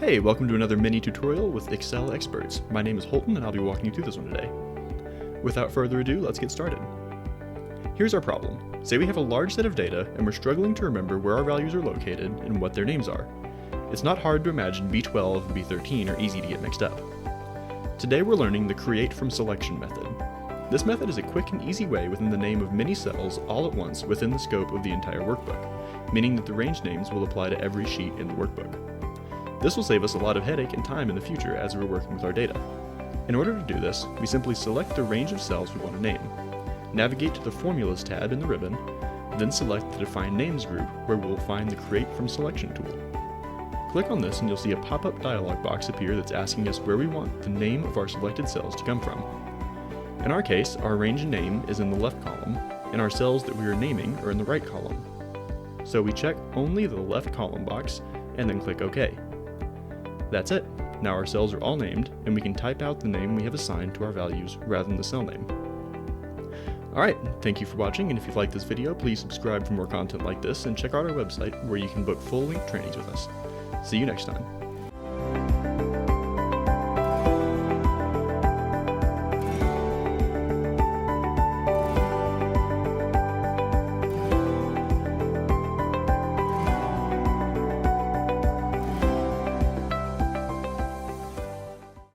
Hey, welcome to another mini tutorial with Excel experts. My name is Holton and I'll be walking you through this one today. Without further ado, let's get started. Here's our problem. Say we have a large set of data and we're struggling to remember where our values are located and what their names are. It's not hard to imagine B12 and B13 are easy to get mixed up. Today we're learning the create from selection method. This method is a quick and easy way within the name of many cells all at once within the scope of the entire workbook, meaning that the range names will apply to every sheet in the workbook. This will save us a lot of headache and time in the future as we're working with our data. In order to do this, we simply select the range of cells we want to name, navigate to the Formulas tab in the ribbon, then select the Define Names group where we will find the Create from Selection tool. Click on this and you'll see a pop-up dialog box appear that's asking us where we want the name of our selected cells to come from. In our case, our range and name is in the left column, and our cells that we are naming are in the right column. So we check only the left column box and then click OK. That's it. Now our cells are all named, and we can type out the name we have assigned to our values rather than the cell name. Alright, thank you for watching, and if you liked this video, please subscribe for more content like this and check out our website where you can book full-length trainings with us. See you next time.